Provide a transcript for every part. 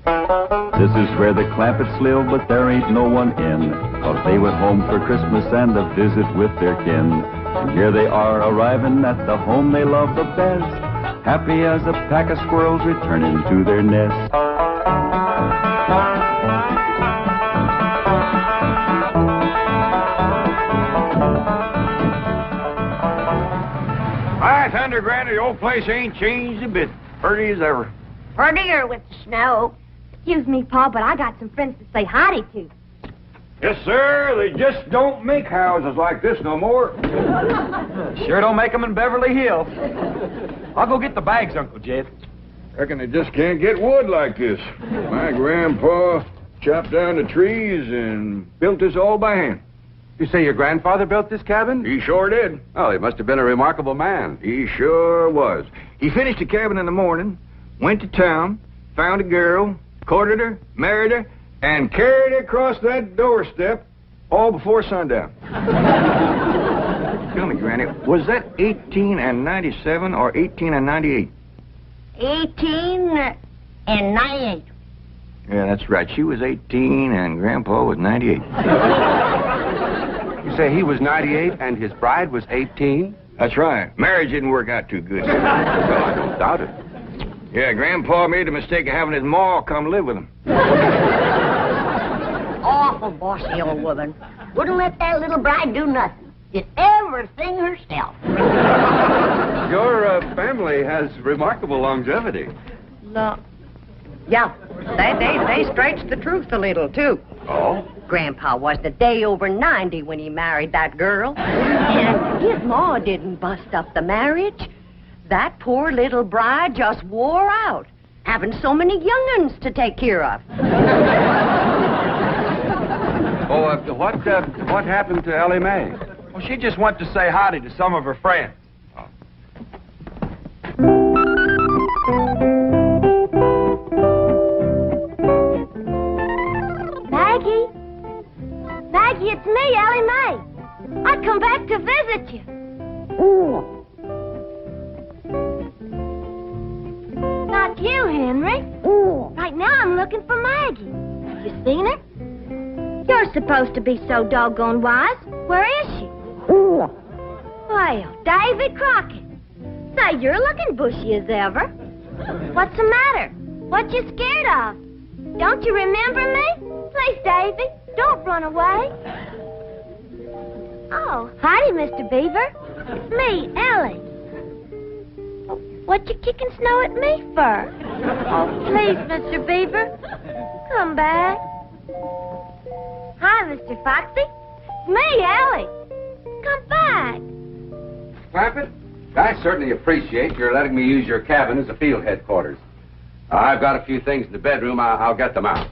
This is where the Clampetts live, but there ain't no one in, 'cause they went home for Christmas and a visit with their kin. And here they are arriving at the home they love the best, happy as a pack of squirrels returning to their nest. Hi, Thunder Granny, the old place ain't changed a bit. Pretty as ever. Prettier with the snow. Excuse me, Pa, but I got some friends to say howdy to. Yes, sir. They just don't make houses like this no more. Sure don't make them in Beverly Hills. I'll go get the bags, Uncle Jed. Reckon they just can't get wood like this. My grandpa chopped down the trees and built this all by hand. You say your grandfather built this cabin? He sure did. Oh, he must have been a remarkable man. He sure was. He finished the cabin in the morning, went to town, found a girl, courted her, married her, and carried her across that doorstep all before sundown. Tell me, Granny, was that 1897 or 1898? 1898. Yeah, that's right. She was 18 and Grandpa was 98. You say he was 98 and his bride was 18? That's right. Marriage didn't work out too good. Well, I don't doubt it. Yeah, Grandpa made the mistake of having his ma come live with him. Awful bossy old woman. Wouldn't let that little bride do nothing. Did everything herself. Your family has remarkable longevity. No. Yeah, they stretched the truth a little, too. Oh? Grandpa was the day over 90 when he married that girl. And his ma didn't bust up the marriage. That poor little bride just wore out, having so many young'uns to take care of. Oh, what happened to Ellie Mae? Well, she just went to say howdy to some of her friends. Maggie? Maggie, it's me, Ellie Mae. I come back to visit you. Ooh. Not you, Henry. Ooh. Right now I'm looking for Maggie. Have you seen her? You're supposed to be so doggone wise. Where is she? Ooh. Well, Davy Crockett. Say, you're looking bushy as ever. What's the matter? What you scared of? Don't you remember me? Please, Davy, don't run away. Oh, howdy, Mr. Beaver. It's me, Ellie. What you kicking snow at me for? Oh, please, Mr. Beaver, come back. Hi, Mr. Foxy. It's me, Ellie. Come back. Clampett, I certainly appreciate your letting me use your cabin as a field headquarters. I've got a few things in the bedroom. I'll get them out.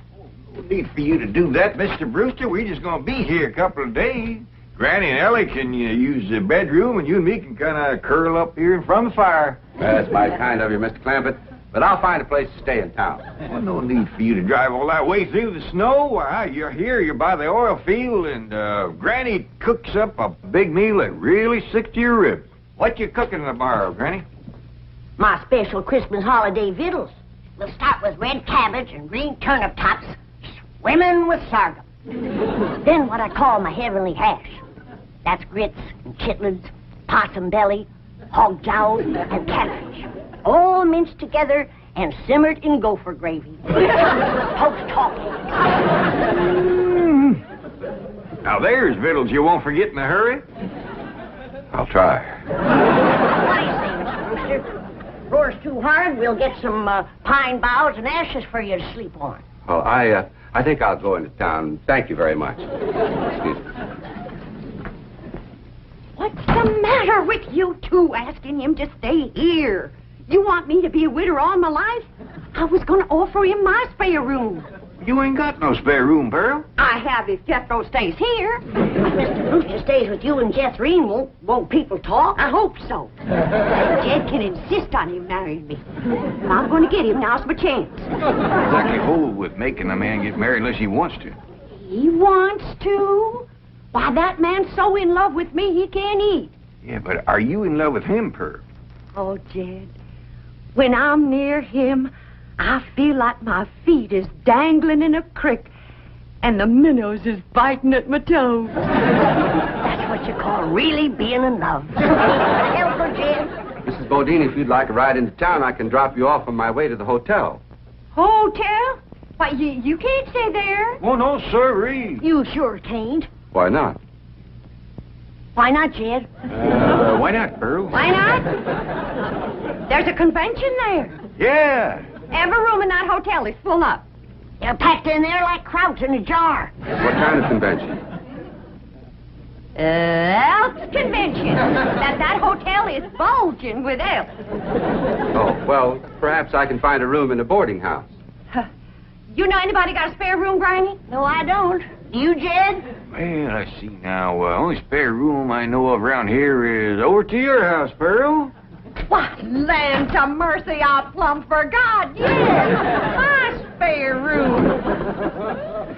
No need for you to do that, Mr. Brewster. We're just going to be here a couple of days. Granny and Ellie can use the bedroom, and you and me can kind of curl up here in front of the fire. That's mighty kind of you, Mr. Clampett. But I'll find a place to stay in town. Well, no need for you to drive all that way through the snow. Why, you're here, you're by the oil field, and Granny cooks up a big meal that really sticks to your ribs. What you cooking tomorrow, Granny? My special Christmas holiday victuals. We'll start with red cabbage and green turnip tops, swimming with sorghum. Then what I call my heavenly hash. That's grits and chitlins, possum belly, hog jowls, and catfish. All minced together and simmered in gopher gravy. Folks talking. Now there's victuals you won't forget in a hurry. I'll try. What do you say, Mr. Brewster? Roars too hard, we'll get some pine boughs and ashes for you to sleep on. Well, I think I'll go into town. Thank you very much. Excuse me. What's the matter with you two asking him to stay here? You want me to be a widower all my life? I was going to offer him my spare room. You ain't got no spare room, Pearl. I have if Jethro stays here. If Mr. Brewster stays with you and Jethrine, won't people talk? I hope so. Jed can insist on him marrying me. And I'm going to get him. Now's my chance. Exactly hold with making a man get married unless he wants to. He wants to? Why, that man's so in love with me he can't eat. Yeah, but are you in love with him, Pearl? Oh, Jed, when I'm near him, I feel like my feet is dangling in a creek and the minnows is biting at my toes. That's what you call really being in love. Help her, Jim. Mrs. Bodine, if you'd like a ride into town, I can drop you off on my way to the hotel. Hotel? Why, you can't stay there. Oh, no, sirree. You sure can't. Why not? Why not, Jed? Why not, Pearl? Why not? There's a convention there. Yeah. Every room in that hotel is full up. You're packed in there like krauts in a jar. What kind of convention? Elks convention. That hotel is bulging with elks. Oh, well, perhaps I can find a room in a boarding house. You know anybody got a spare room, Granny? No, I don't. Do you, Jed? Well, I see now. Only spare room I know of around here is over to your house, Pearl. Why, land to mercy, I plumb forgot. Yes, my spare room.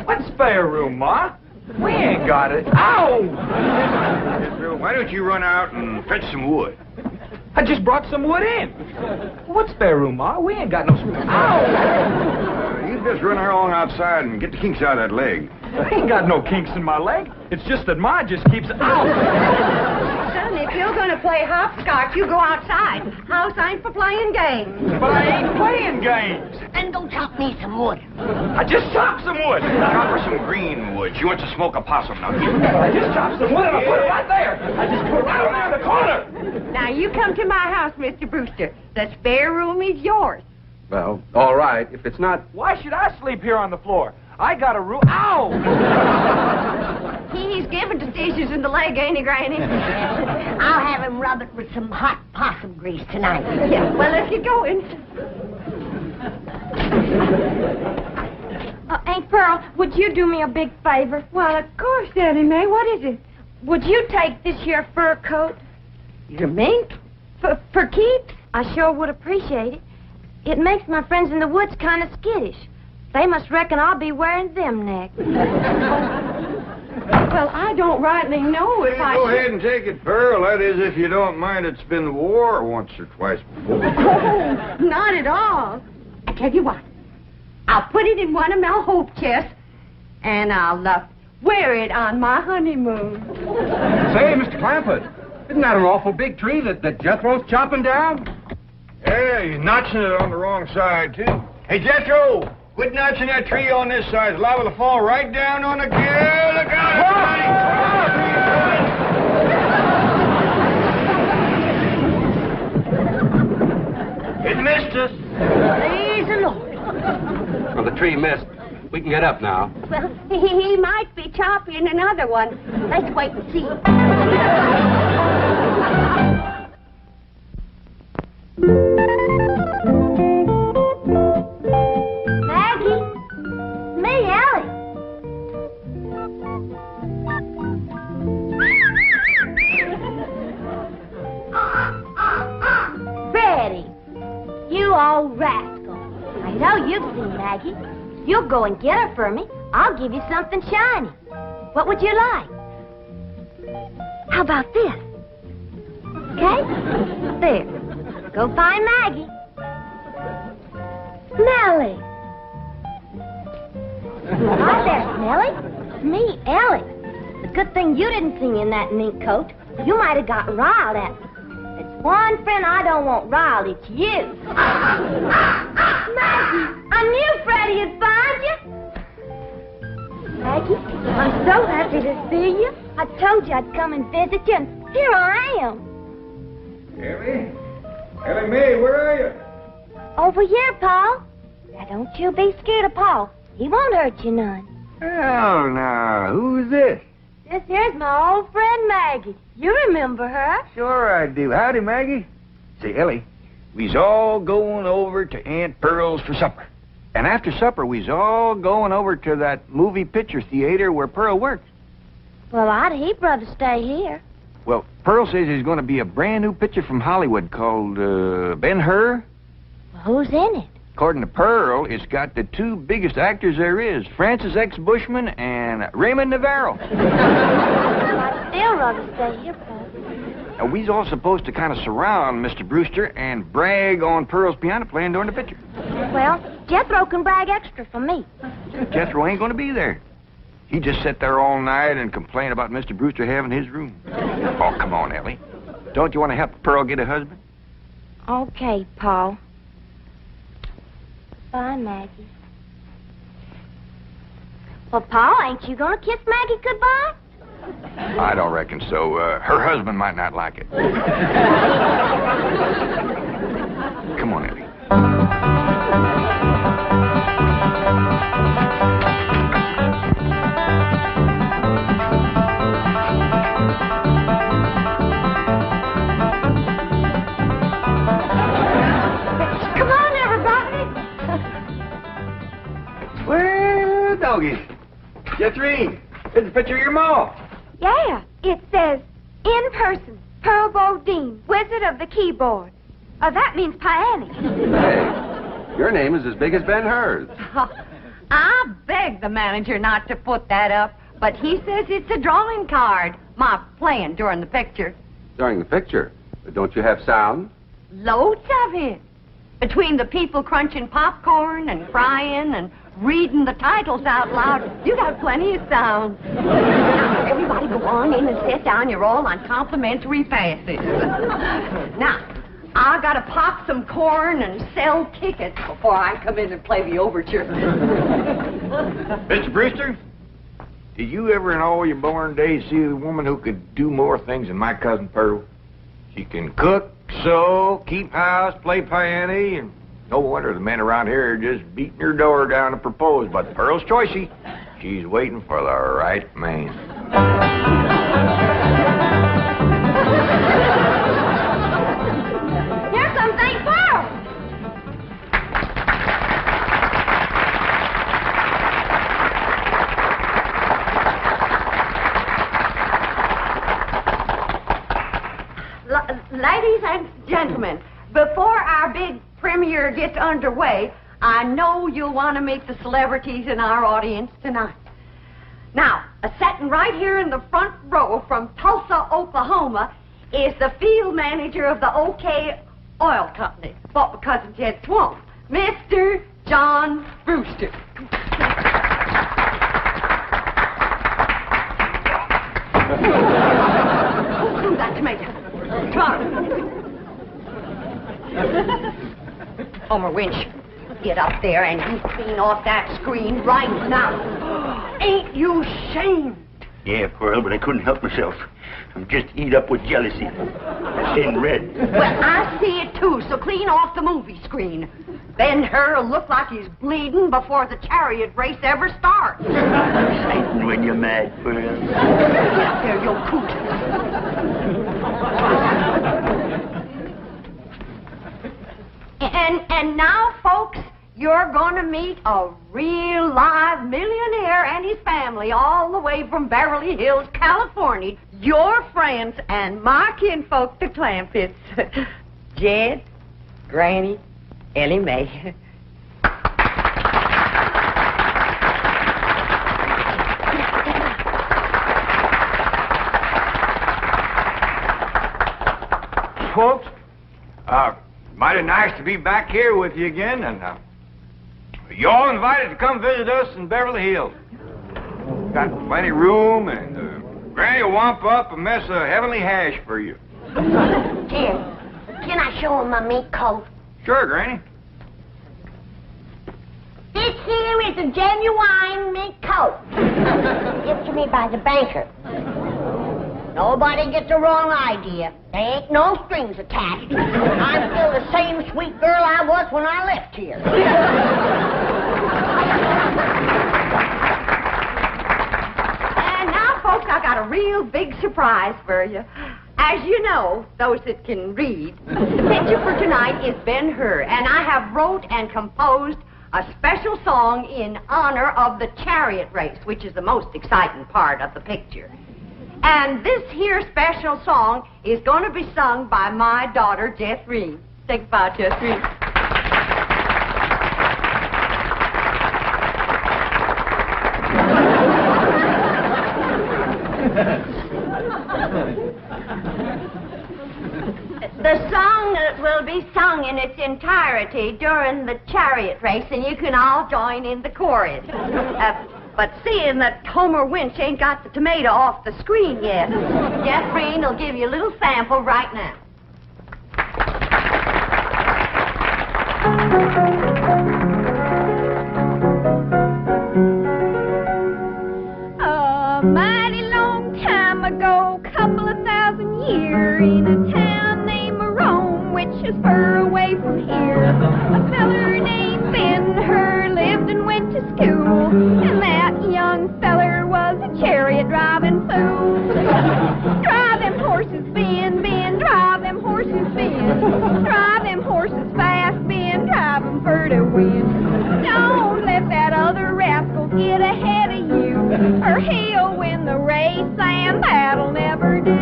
What spare room, Ma? We ain't got it. Ow! Yes, Pearl, why don't you run out and fetch some wood? I just brought some wood in. What spare room, Ma? We ain't got no spare. Ow! You just run along outside and get the kinks out of that leg. I ain't got no kinks in my leg. It's just that Ma just keeps... Ow! Son, if you're going to play hopscotch, you go outside. House ain't for playing games. But I ain't playing games. Then go chop me some wood. I just chopped some wood. Chop her some green wood. She wants to smoke a possum now. Get it. I just chopped some wood and I put it right there. I just put it right over there in the corner. Now, you come to my house, Mr. Brewster. The spare room is yours. Well, all right. If it's not... Why should I sleep here on the floor? I got a room... Ow! He's giving to stitches in the leg, ain't he, Granny? I'll have him rub it with some hot possum grease tonight. Yeah, well, if you're going. Aunt Pearl, would you do me a big favor? Well, of course, Daddy May. What is it? Would you take this here fur coat? You mean? For keeps? I sure would appreciate it. It makes my friends in the woods kind of skittish. They must reckon I'll be wearing them next. Well, I don't rightly know if I Go should... ahead and take it, Pearl. That is, if you don't mind it's been the war once or twice before. Oh, not at all. I tell you what. I'll put it in one of my hope chests, and I'll wear it on my honeymoon. Say, Mr. Clampett, isn't that an awful big tree that Jethro's chopping down? Yeah, you're notching it on the wrong side, too. Hey, Jethro, quit notching that tree on this side. It's liable to fall right down on the... Yeah, look out! It missed us. Praise the Lord. Well, the tree missed. We can get up now. Well, he might be chopping another one. Let's wait and see. Maggie? Me, Ellie. Freddie, you old rascal. I know you've seen Maggie. You'll go and get her for me. I'll give you something shiny. What would you like? How about this? Okay? There. Go find Maggie. Nellie. Hi there, Nellie. It's me, Ellie. It's a good thing you didn't see me in that mink coat. You might have got riled at me. It's one friend I don't want riled. It's you. Maggie, I knew Freddie would find you. Maggie, I'm so happy to see you. I told you I'd come and visit you, and here I am. Ellie? Ellie Mae, where are you? Over here, Paul. Now, don't you be scared of Paul. He won't hurt you none. Oh, now, who's this? This here's my old friend Maggie. You remember her? Sure I do. Howdy, Maggie. Say, Ellie, we's all going over to Aunt Pearl's for supper. And after supper, we's all going over to that movie picture theater where Pearl works. Well, I'd heap rather stay here. Well, Pearl says there's going to be a brand new picture from Hollywood called Ben-Hur. Well, who's in it? According to Pearl, it's got the two biggest actors there is, Francis X. Bushman and Raymond Navarro. Well, I'd still rather stay here, Paul. Now, we's all supposed to kind of surround Mr. Brewster and brag on Pearl's piano playing during the picture. Well, Jethro can brag extra for me. Jethro ain't gonna be there. He just sat there all night and complained about Mr. Brewster having his room. Oh, come on, Ellie. Don't you want to help Pearl get a husband? Okay, Paul. Bye, Maggie. Well, Paul, ain't you gonna kiss Maggie goodbye? I don't reckon so. Her husband might not like it. Come on, Ellie. Come on, everybody. Well, doggy. Jethrine, it's a picture of your ma. Yeah, it says, in person, Pearl Bodine, Wizard of the Keyboard. Oh, that means Pianny. Hey, your name is as big as Ben-Hur's. I begged the manager not to put that up, but he says it's a drawing card. My playing during the picture. During the picture. But don't you have sound? Loads of it. Between the people crunching popcorn and crying and reading the titles out loud, you got plenty of sound. Now, everybody go on in and sit down. You're all on complimentary passes. Now, I gotta pop some corn and sell tickets before I come in and play the overture. Mr. Brewster, did you ever in all your born days see a woman who could do more things than my cousin Pearl? She can cook, sew, keep house, play piano, and no wonder the men around here are just beating her door down to propose. But Pearl's choicey. She's waiting for the right man. Here's something, Pearl. Ladies and gentlemen, before our big premiere gets underway, I know you'll want to meet the celebrities in our audience tonight. Now, sitting right here in the front row from Tulsa, Oklahoma, is the field manager of the OK Oil Company, bought my cousin Jed Swamp, Mr. John Brewster. Who's that tomato? Come on. Homer Winch, get up there and you clean off that screen right now. Ain't you ashamed? Yeah, Pearl, but I couldn't help myself. I'm just eat up with jealousy. In red. Well, I see it too, so clean off the movie screen. Ben-Hur'll look like he's bleeding before the chariot race ever starts. Exciting when you're mad, Pearl. Get up there, you coot. And now, folks, you're going to meet a real live millionaire and his family all the way from Beverly Hills, California. Your friends and my kinfolk, the Clampets. Jed, Granny, Ellie Mae. Folks, mighty nice to be back here with you again, and you're all invited to come visit us in Beverly Hills. Got plenty of room, and Granny will wamp up a mess of heavenly hash for you. Jim, can I show him my mink coat? Sure, Granny. This here is a genuine mink coat. Given to me by the banker. Nobody gets the wrong idea. There ain't no strings attached. I'm still the same sweet girl I was when I left here. And now, folks, I got a real big surprise for you. As you know, those that can read, the picture for tonight is Ben-Hur, and I have wrote and composed a special song in honor of the chariot race, which is the most exciting part of the picture. And this here special song is going to be sung by my daughter, Jethrine. Think about Jethrine. The song chorus will be sung in its entirety during the chariot race, and you can all join in the chorus. But seeing that Homer Winch ain't got the tomato off the screen yet, Jeff Green will give you a little sample right now. A mighty long time ago, couple of thousand years, in a town named Rome, which is far away from here, a feller named Ben-Hur lived and went to school, and that young feller was a chariot driving fool. Drive them horses, Ben, Ben, drive them horses, Ben, drive them horses fast, Ben, drive them for to win. Don't let that other rascal get ahead of you, or he'll win the race, and that'll never do.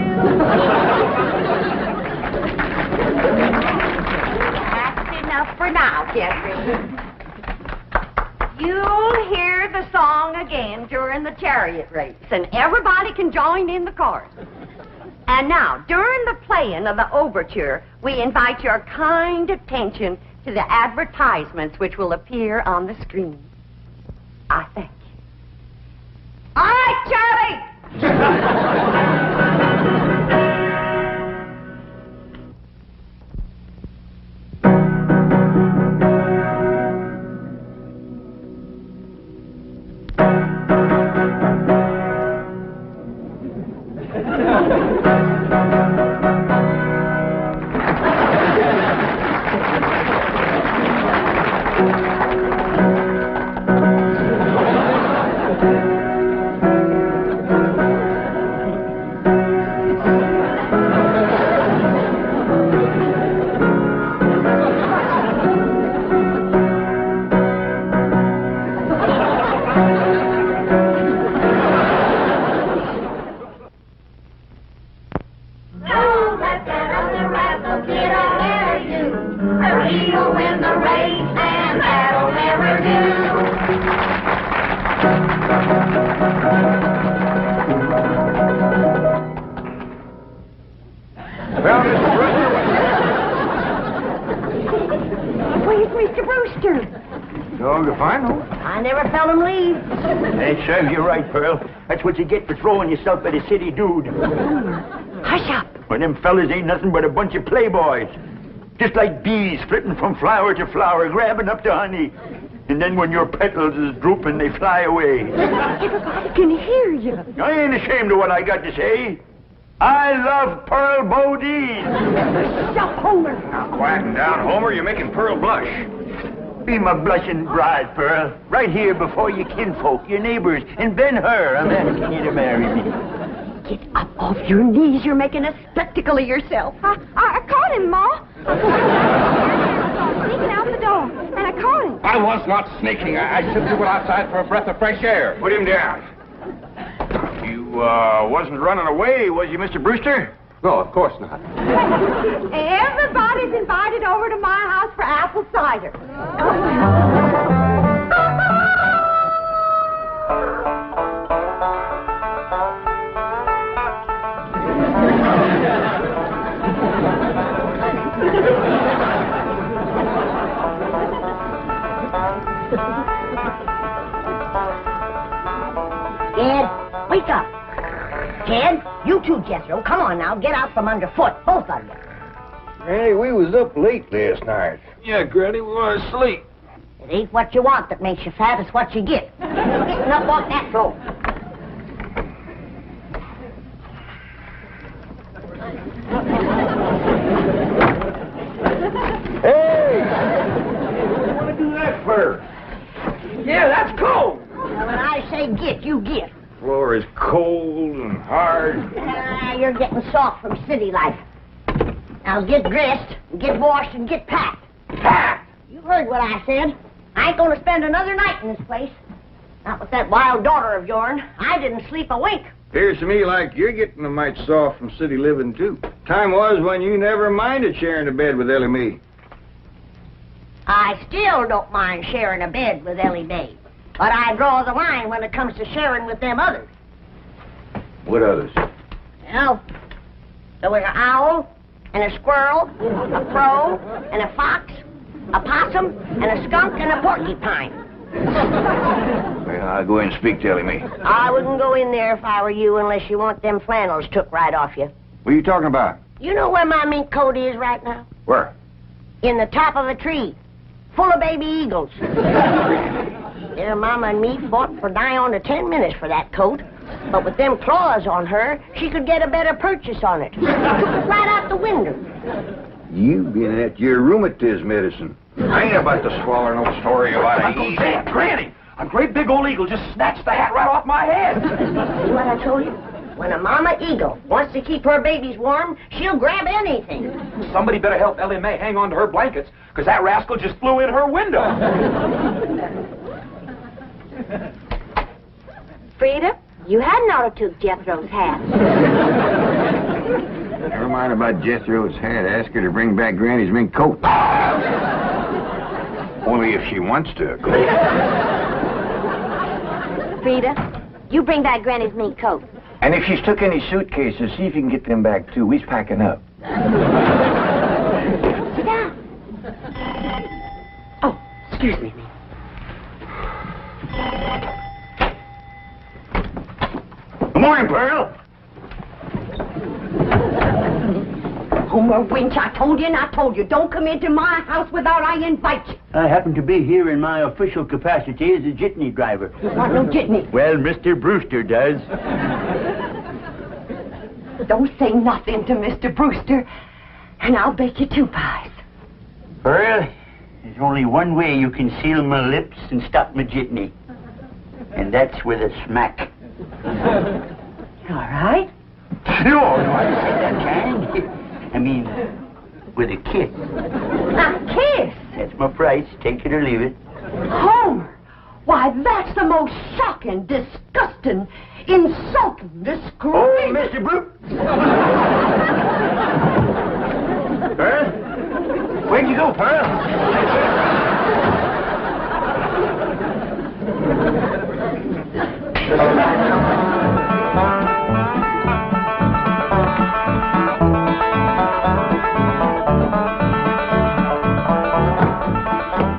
That's enough for now, Jeffrey. You'll hear the song again during the chariot race, and everybody can join in the chorus. And now, during the playing of the overture, we invite your kind attention to the advertisements which will appear on the screen. I thank you. All right, Charlie! That's what you get for throwing yourself at a city dude. Hush up. Well, them fellas ain't nothing but a bunch of playboys. Just like bees flitting from flower to flower, grabbing up the honey. And then when your petals is drooping, they fly away. Everybody can hear you. I ain't ashamed of what I got to say. I love Pearl Bodine. Stop, Homer. Now, quieten down, Homer. You're making Pearl blush. Be my blushing bride, Pearl. Right here before your kinfolk, your neighbors, and Ben-Hur. I'm asking you to marry me. Get up off your knees. You're making a spectacle of yourself. I caught him, Ma. Sneaking out the door, and I caught him. I was not sneaking. I simply went outside for a breath of fresh air. Put him down. You, wasn't running away, was you, Mr. Brewster? No, of course not. Everybody's invited over to my house for apple cider. Ed, wake up. Ted, you too, Jethro. Come on now, get out from underfoot, both of you. Granny, we was up late last night. Yeah, Granny, we were asleep. It ain't what you want that makes you fat, it's what you get. Getting up off that floor. Hey! What do you want to do that for? Yeah, that's cold. Now, when I say get, you get. Floor is cold and hard. You're getting soft from city life. Now get dressed, and get washed, and get packed. Packed! You heard what I said. I ain't gonna spend another night in this place. Not with that wild daughter of yourn. I didn't sleep a wink. Appears to me like you're getting a mite soft from city living, too. Time was when you never minded sharing a bed with Ellie Mae. I still don't mind sharing a bed with Ellie Mae. But I draw the line when it comes to sharing with them others. What others? Well, there was an owl, and a squirrel, a crow, and a fox, a possum, and a skunk, and a porcupine. Well, I'll go in and speak to Ellie Mae. I wouldn't go in there if I were you unless you want them flannels took right off you. What are you talking about? You know where my mink coat is right now? Where? In the top of a tree, full of baby eagles. Their mama and me fought for nigh on to 10 minutes for that coat. But with them claws on her, she could get a better purchase on it. Took it right out the window. You been at your rheumatism medicine. I ain't about to swallow no story about Uncle it. Sam, Granny, a great big old eagle just snatched the hat right off my head. See what I told you? When a mama eagle wants to keep her babies warm, she'll grab anything. Somebody better help Ellie Mae hang on to her blankets, because that rascal just flew in her window. Frida, you hadn't ought to took Jethro's hat. Never mind about Jethro's hat. Ask her to bring back Granny's mink coat. Only if she wants to, of course. Frida, you bring back Granny's mink coat. And if she's took any suitcases, see if you can get them back, too. We's packing up. Sit down. Oh, excuse me. Good morning, Pearl. Homer Winch, I told you and I told you, don't come into my house without I invite you. I happen to be here in my official capacity as a jitney driver. You want no jitney? Well, Mr. Brewster does. Don't say nothing to Mr. Brewster, and I'll bake you 2 pies. Pearl, there's only one way you can seal my lips and stop my jitney. And that's with a smack. All right? No, I didn't say that kind. I mean, with a kiss. A kiss? That's my price. Take it or leave it. Homer! Why, that's the most shocking, disgusting, insulting disgrace. Oh, Mr. Brewster! Pearl? Where'd you go, Pearl?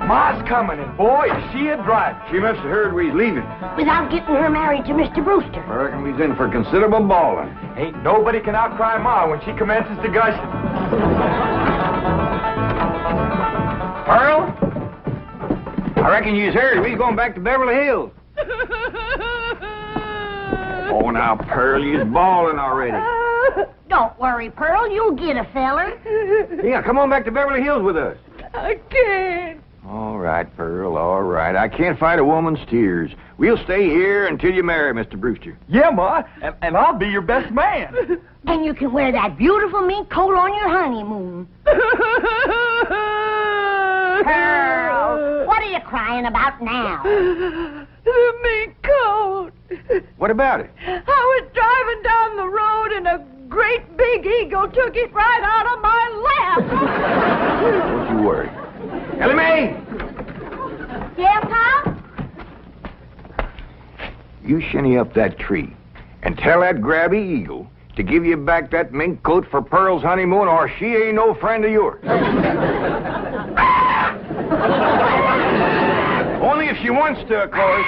Ma's coming, and boy, is she a driver. She must have heard we was leaving. Without getting her married to Mr. Brewster. I reckon we's in for considerable bawling. Ain't nobody can outcry Ma when she commences to gushing. Pearl? I reckon you's heard. We's going back to Beverly Hills. Oh, now, Pearl, you's bawling already. Don't worry, Pearl. You'll get a feller. Yeah, come on back to Beverly Hills with us. I can't. All right, Pearl, all right. I can't fight a woman's tears. We'll stay here until you marry Mr. Brewster. Yeah, Ma, and I'll be your best man. And you can wear that beautiful mink coat on your honeymoon. Pearl, what are you crying about now? The mink coat. What about it? I was driving down the road and a great big eagle took it right out of my lap. Don't you worry. Ellie Mae! Yeah, Pop? You shinny up that tree and tell that grabby eagle to give you back that mink coat for Pearl's honeymoon, or she ain't no friend of yours. Only if she wants to, of course.